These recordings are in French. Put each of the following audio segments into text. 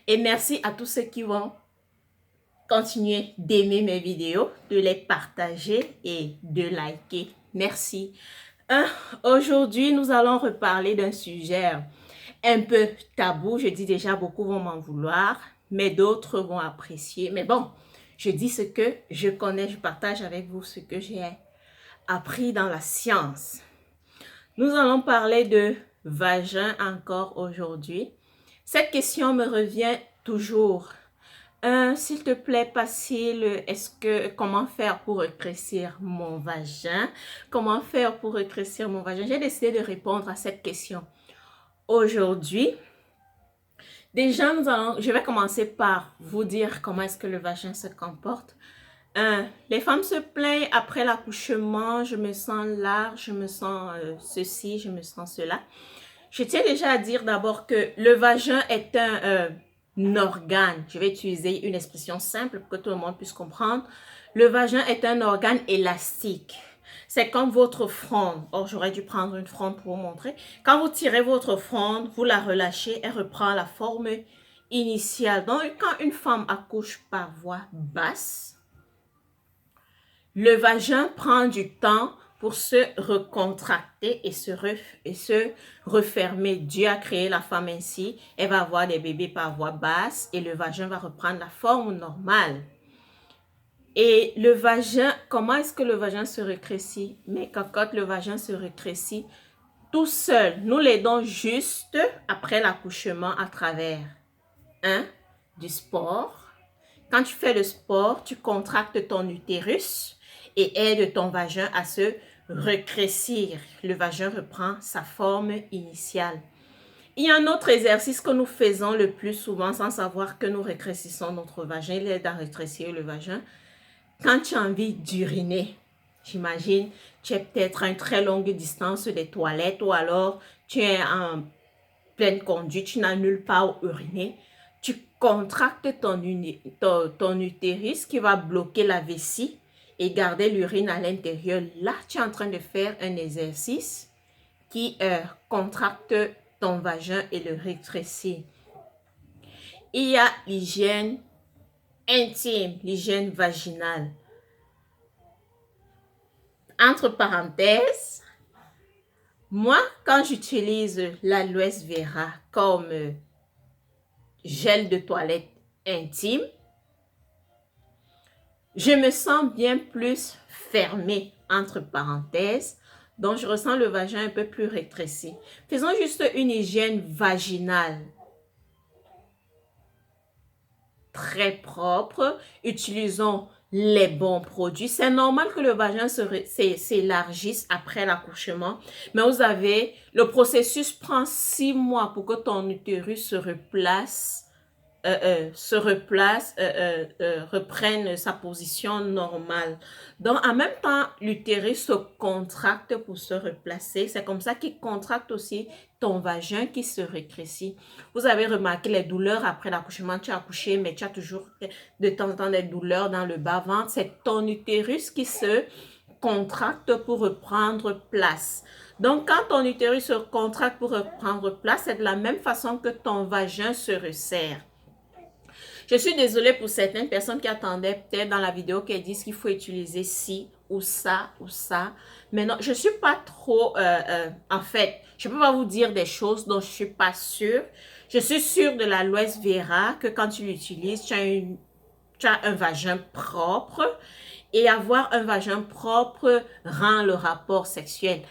Et merci à tous ceux qui vont continuer d'aimer mes vidéos, de les partager et de liker. Merci. Aujourd'hui, nous allons reparler d'un sujet un peu tabou. Je dis déjà, beaucoup vont m'en vouloir, mais d'autres vont apprécier. Mais bon, je dis ce que je connais, je partage avec vous ce que j'ai appris dans la science. Nous allons parler de vagin encore aujourd'hui. Cette question me revient toujours. S'il te plaît, Pacile, comment faire pour rétrécir mon vagin? Comment faire pour rétrécir mon vagin? J'ai décidé de répondre à cette question aujourd'hui. Déjà, je vais commencer par vous dire comment est-ce que le vagin se comporte. Les femmes se plaignent après l'accouchement, je me sens large, je me sens ceci, je me sens cela. Je tiens déjà à dire d'abord que le vagin est un organe. Je vais utiliser une expression simple pour que tout le monde puisse comprendre. Le vagin est un organe élastique. C'est comme votre fronde. Or, j'aurais dû prendre une fronde pour vous montrer. Quand vous tirez votre fronde, vous la relâchez, elle reprend la forme initiale. Donc, quand une femme accouche par voie basse, le vagin prend du temps pour se recontracter et se refermer. Dieu a créé la femme ainsi. Elle va avoir des bébés par voie basse et le vagin va reprendre la forme normale. Et le vagin, comment est-ce que le vagin se rétrécit? Mais quand le vagin se rétrécit tout seul, nous l'aidons juste après l'accouchement à travers du sport. Quand tu fais le sport, tu contractes ton utérus et aide ton vagin à se rétrécir. Le vagin reprend sa forme initiale. Il y a un autre exercice que nous faisons le plus souvent sans savoir que nous rétrécissons notre vagin. Il aide à rétrécir le vagin. Quand tu as envie d'uriner, j'imagine, tu es peut-être à une très longue distance des toilettes ou alors tu es en pleine conduite, tu n'as nulle part où uriner. Tu contractes ton utérus qui va bloquer la vessie et garder l'urine à l'intérieur. Là, tu es en train de faire un exercice qui contracte ton vagin et le rétrécit. Il y a l'hygiène intime, l'hygiène vaginale. Entre parenthèses, moi, quand j'utilise l'aloe vera comme gel de toilette intime, je me sens bien plus fermée, entre parenthèses, donc je ressens le vagin un peu plus rétréci. Faisons juste une hygiène vaginale très propre. Utilisons les bons produits. C'est normal que le vagin s'élargisse après l'accouchement, mais vous avez, le processus prend 6 mois pour que ton utérus se reprenne sa position normale. Donc, en même temps, l'utérus se contracte pour se replacer. C'est comme ça qu'il contracte aussi ton vagin qui se rétrécit. Vous avez remarqué les douleurs après l'accouchement. Tu as accouché, mais tu as toujours de temps en temps des douleurs dans le bas-ventre. C'est ton utérus qui se contracte pour reprendre place. Donc, quand ton utérus se contracte pour reprendre place, c'est de la même façon que ton vagin se resserre. Je suis désolée pour certaines personnes qui attendaient peut-être dans la vidéo qu'elles disent qu'il faut utiliser ci ou ça ou ça. Mais non, je ne suis pas trop... en fait, je ne peux pas vous dire des choses dont je ne suis pas sûre. Je suis sûre de l'aloe vera que quand tu l'utilises, tu as un vagin propre. Et avoir un vagin propre rend le rapport sexuel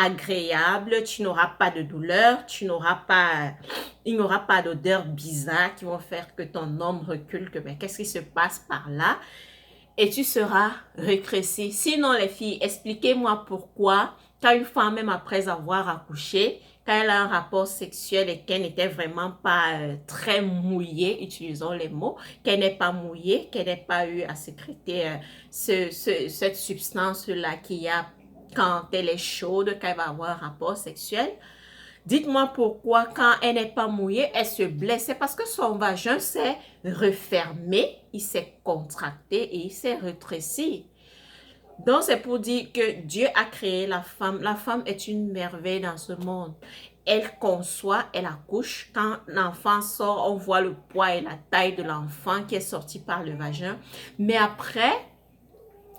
agréable, tu n'auras pas de douleur, il n'y aura pas d'odeur bizarre qui vont faire que ton homme recule, que ben, qu'est-ce qui se passe par là? Et tu seras rétréci. Sinon, les filles, expliquez-moi pourquoi, quand une femme, même après avoir accouché, quand elle a un rapport sexuel et qu'elle n'était vraiment pas très mouillée, utilisons les mots, qu'elle n'est pas mouillée, qu'elle n'ait pas eu à sécréter cette substance-là qu'il y a quand elle est chaude, quand elle va avoir un rapport sexuel. Dites-moi pourquoi quand elle n'est pas mouillée, elle se blesse. C'est parce que son vagin s'est refermé, il s'est contracté et il s'est rétréci. Donc, c'est pour dire que Dieu a créé la femme. La femme est une merveille dans ce monde. Elle conçoit, elle accouche. Quand l'enfant sort, on voit le poids et la taille de l'enfant qui est sorti par le vagin. Mais après,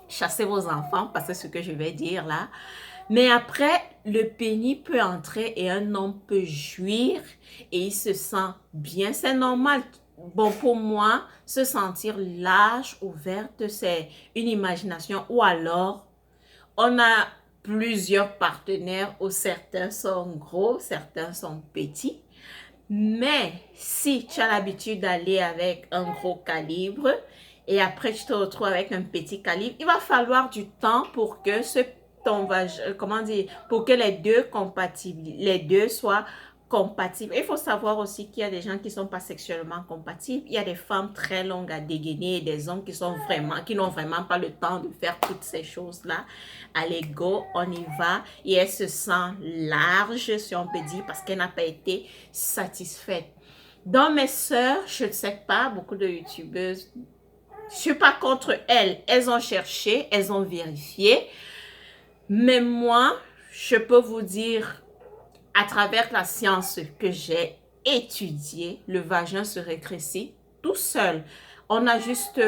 chassez vos enfants, parce que c'est ce que je vais dire là. Mais après, le pénis peut entrer et un homme peut jouir et il se sent bien. C'est normal. Bon, pour moi, se sentir large, ouverte, c'est une imagination. Ou alors, on a plusieurs partenaires où certains sont gros, certains sont petits. Mais si tu as l'habitude d'aller avec un gros calibre et après tu te retrouves avec un petit calibre, il va falloir du temps pour que comment dire, pour que les deux soient compatibles. Il faut savoir aussi qu'il y a des gens qui ne sont pas sexuellement compatibles. Il y a des femmes très longues à dégainer et des hommes qui n'ont vraiment pas le temps de faire toutes ces choses-là. Allez, go, on y va. Et elle se sent large, si on peut dire, parce qu'elle n'a pas été satisfaite. Dans mes sœurs, je ne sais pas, beaucoup de youtubeuses, je ne suis pas contre elles. Elles ont cherché, elles ont vérifié. Mais moi, je peux vous dire, à travers la science que j'ai étudiée, le vagin se rétrécit tout seul. On a juste,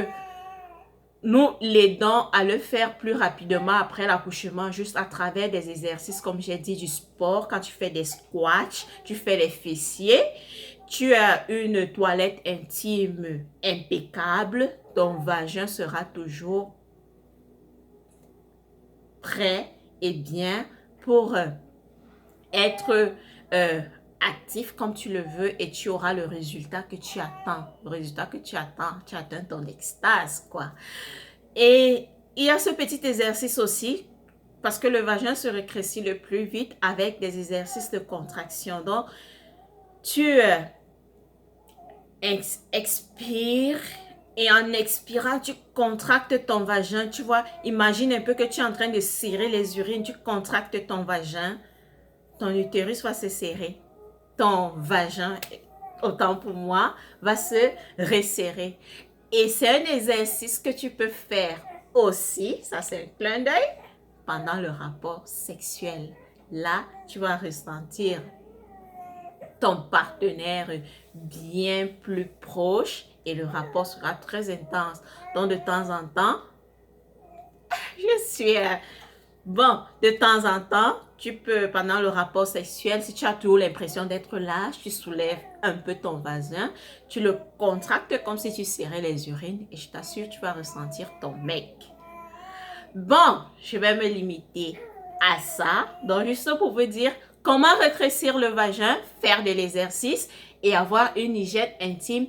nous, les dents à le faire plus rapidement après l'accouchement, juste à travers des exercices, comme j'ai dit, du sport. Quand tu fais des squats, tu fais les fessiers, tu as une toilette intime impeccable, ton vagin sera toujours prêt et bien pour être actif comme tu le veux et tu auras le résultat que tu attends. Le résultat que tu attends, tu atteins ton extase, quoi. Et il y a ce petit exercice aussi, parce que le vagin se rétrécit le plus vite avec des exercices de contraction. Donc, tu expires et en expirant, tu contractes ton vagin. Tu vois, imagine un peu que tu es en train de serrer les urines, tu contractes ton vagin. Ton utérus va se serrer. Ton vagin, autant pour moi, va se resserrer. Et c'est un exercice que tu peux faire aussi, ça c'est un clin d'œil, pendant le rapport sexuel. Là, tu vas ressentir ton partenaire bien plus proche et le rapport sera très intense. Donc, de temps en temps, je suis... Bon, de temps en temps, tu peux, pendant le rapport sexuel, si tu as toujours l'impression d'être lâche, tu soulèves un peu ton vagin, tu le contractes comme si tu serrais les urines et je t'assure, tu vas ressentir ton mec. Bon, je vais me limiter à ça. Donc, juste pour vous dire comment rétrécir le vagin, faire de l'exercice et avoir une hygiène intime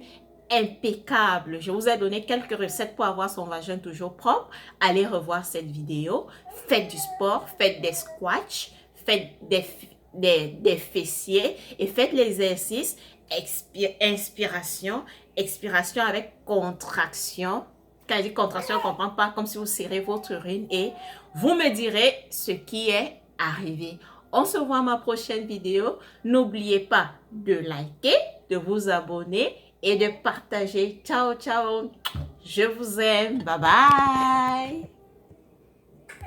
impeccable. Je vous ai donné quelques recettes pour avoir son vagin toujours propre. Allez revoir cette vidéo. Faites du sport, faites des squats, faites des fessiers et faites l'exercice inspiration, expiration avec contraction. Quand je dis contraction, on ne comprend pas comme si vous serrez votre urine et vous me direz ce qui est arrivé. On se voit à ma prochaine vidéo. N'oubliez pas de liker, de vous abonner et de partager. Ciao, ciao. Je vous aime. Bye bye.